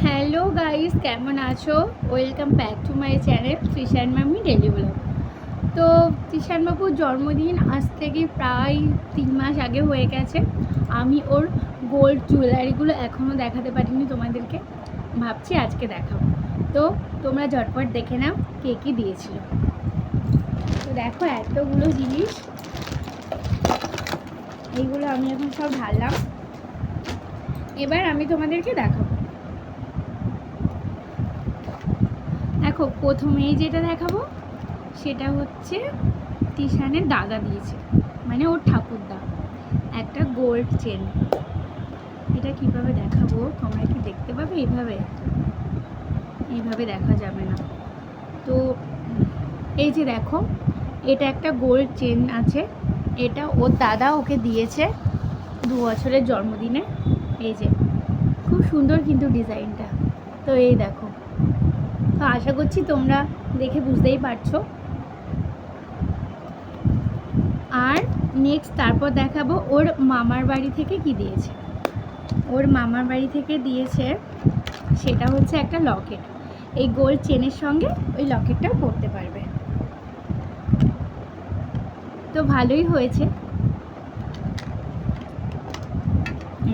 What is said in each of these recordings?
Hello guys, কেমন আছো? Welcome back to my channel Trishan মামি ডেলি ব্লগ। তো তৃষান বাবুর জন্মদিন আজ থেকে প্রায় 3 মাস আগে হয়ে গেছে। আমি ওর গোল্ড জুয়েলারিগুলো এখনও দেখাতে পারিনি তোমাদেরকে, ভাবছি আজকে দেখাবো। তো তোমরা ঝটপট দেখে নাও কে কী দিয়েছিল। তো দেখো এতগুলো জিনিস, এইগুলো আমি এখন সব ঢাললাম, এবার আমি তোমাদেরকে দেখাবো। দেখো প্রথমেই যেটা দেখাবো সেটা হচ্ছে তৃষানের দাদা দিয়েছে, মানে ওর ঠাকুরদা, একটা গোল্ড চেন। এটা কিভাবে দেখাবো, তোমরা কি দেখতে পাবে? এইভাবে দেখা যাবে না। তো এই যে দেখো, এটা একটা গোল্ড চেন আছে, এটা ওর দাদা ওকে দিয়েছে 2 বছরের জন্মদিনে। এই যে খুব সুন্দর কিন্তু ডিজাইনটা। তো এই দেখো, তো আশা করছি তোমরা দেখে বুঝতেই পারছো। আর নেক্সট তারপর দেখাবো ওর মামার বাড়ি থেকে কি দিয়েছে। ওর মামার বাড়ি থেকে দিয়েছে সেটা হচ্ছে একটা লকেট। এই গোল্ড চেনের সঙ্গে ওই লকেটটাও পরতে পারবে। তো ভালোই হয়েছে।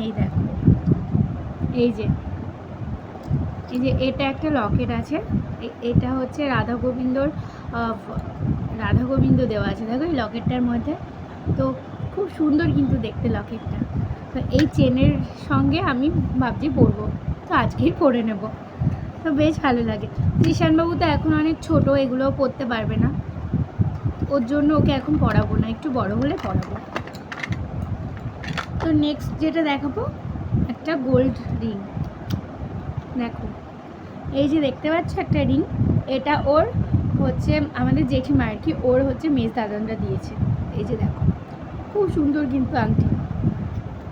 এই দেখো, এই যে এটা একটা লকেট আছে, এটা হচ্ছে রাধা গোবিন্দ দেওয়া আছে, দেখো এই লকেটটার মধ্যে। তো খুব সুন্দর কিন্তু দেখতে লকেটটা। তো এই চেনের সঙ্গে আমি ভাবছি পরবো, তো আজকেই পরে নেব। তো বেশ ভালো লাগে। তৃষানবাবু তো এখন অনেক ছোট, এগুলোও পরতে পারবে না, ওর জন্য ওকে এখন পরাবো না, একটু বড় হলে পরাবো। তো নেক্সট যেটা দেখাবো একটা গোল্ড রিং। দেখো এই যে দেখতে পাচ্ছ একটা রিং, এটা ওর হচ্ছে আমাদের জেঠিমা আর কি, ওর হচ্ছে মেজ দাদানরা দিয়েছে। এই যে দেখো খুব সুন্দর কিন্তু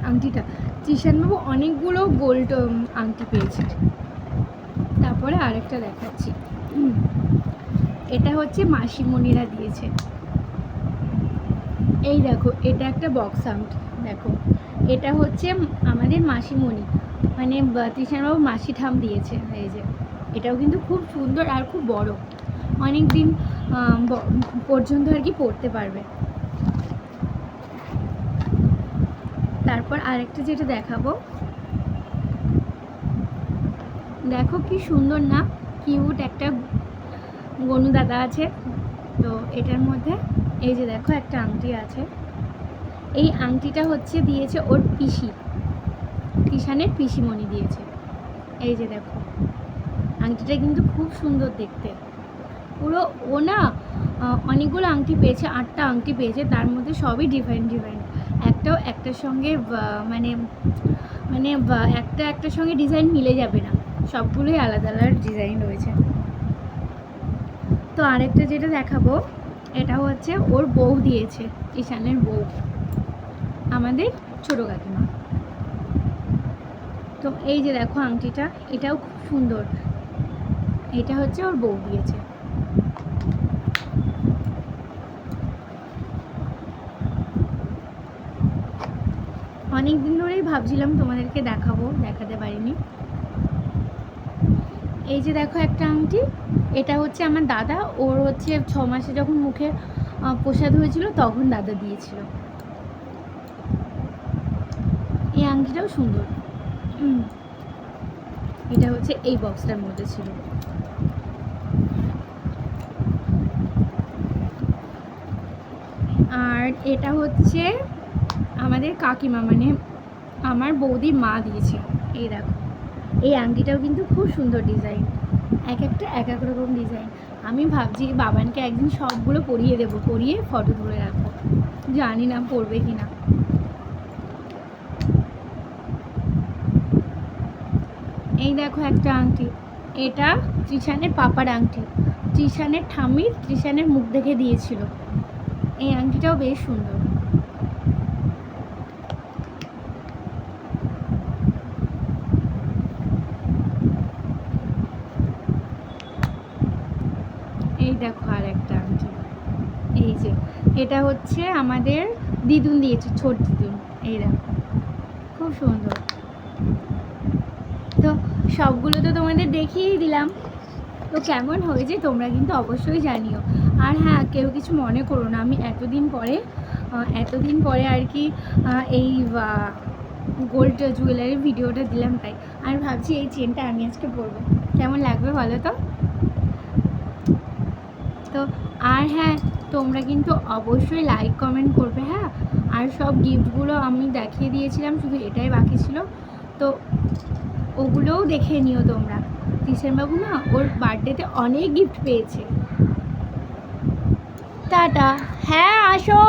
আংটিটা। তৃষানবাবু অনেকগুলো গোল্ড আংটি পেয়েছে। তারপরে আরেকটা দেখাচ্ছি, এটা হচ্ছে মাসিমণিরা দিয়েছে। এই দেখো, এটা একটা বক্স আংটি। দেখো এটা হচ্ছে আমাদের মাসিমণি, মানে তৃষানবাবু মাসি ঠাম দিয়েছে। এই যে এটাও কিন্তু খুব সুন্দর আর খুব বড়, অনেক দিন পর্যন্ত আর কি পরতে পারবে। তারপর আরেকটা যেটা দেখাবো, দেখো কি সুন্দর না, কিউট একটা গনু দাদা আছে। তো এটার মধ্যে এই যে দেখো একটা আংটি আছে। এই আংটিটা হচ্ছে দিয়েছে ওর পিসি, তৃষানের পিসিমণি দিয়েছে। এই যে দেখো আংটিটা কিন্তু খুব সুন্দর দেখতে। পুরো ও না অনেকগুলো আংটি পেয়েছে, 8টা আংটি পেয়েছে, তার মধ্যে সবই ডিফারেন্ট ডিফারেন্ট। একটার সঙ্গে মানে মানে একটার সঙ্গে ডিজাইন মিলে যাবে না, সবগুলোই আলাদা আলাদা ডিজাইন রয়েছে। তো আরেকটা যেটা দেখাবো, এটা হচ্ছে ওর বউ দিয়েছে, ঈশানের বউ, আমাদের ছোটো কাকিমা। তো এই যে দেখো আংটিটা, এটাও খুব সুন্দর, এটা হচ্ছে ওর বউ দিয়েছে। অনেক দিন ধরেই ভাবছিলাম তোমাদেরকে দেখাবো, দেখাতে পারিনি। এই যে দেখো একটা আংটি, এটা হচ্ছে আমার দাদা, ওর হচ্ছে 6 মাসে যখন মুখে প্রসাদ হয়েছিল তখন দাদা দিয়েছিল। এই আংটিটাও সুন্দর, এটা হচ্ছে এই বক্সটার মধ্যে ছিল। আর এটা হচ্ছে আমাদের কাকিমা, মানে আমার বৌদির মা দিয়েছে। এই দেখো এই আংটিটাও কিন্তু খুব সুন্দর ডিজাইন, একটা এক এক রকম ডিজাইন। আমি ভাবছি বাবানকে একদিন সবগুলো পরিয়ে দেবো, পরিয়ে ফটো তুলে রাখবো, জানি না পরবে কি না। এই দেখো একটা আংটি, এটা তৃষানের পাপার আংটি, তৃষানের ঠাম্মির তৃষানের মুখ দেখে দিয়েছিল। এই আংটিটাও বেশ সুন্দর। এই দেখো আর একটা আংটি, এই যে এটা হচ্ছে আমাদের দিদুন দিয়েছে, ছোট দিদুন। এই দেখো খুব সুন্দর। তো সবগুলো তো তোমাদের দেখিয়েই দিলাম, তো কেমন হয়েছে তোমরা কিন্তু অবশ্যই জানিও। আর হ্যাঁ, কেউ কিছু মনে করো না, আমি এতদিন পরে আর কি এই গোল্ড জুয়েলারি ভিডিওটা দিলাম, তাই আমি ভাবছি এই চেনটা আমি আজকে পরবো, কেমন লাগবে বলো তো। তো আর হ্যাঁ, তোমরা কিন্তু অবশ্যই লাইক কমেন্ট করবে, হ্যাঁ। আর সব গিফটগুলো আমি দেখিয়ে দিয়েছিলাম, শুধু এটাই বাকি ছিল, তো ওগুলোও দেখে নিও তোমরা। বাবু না ওর বার্থডেতে অনেক গিফট পেয়েছে। টাটা। হ্যাঁ আসো।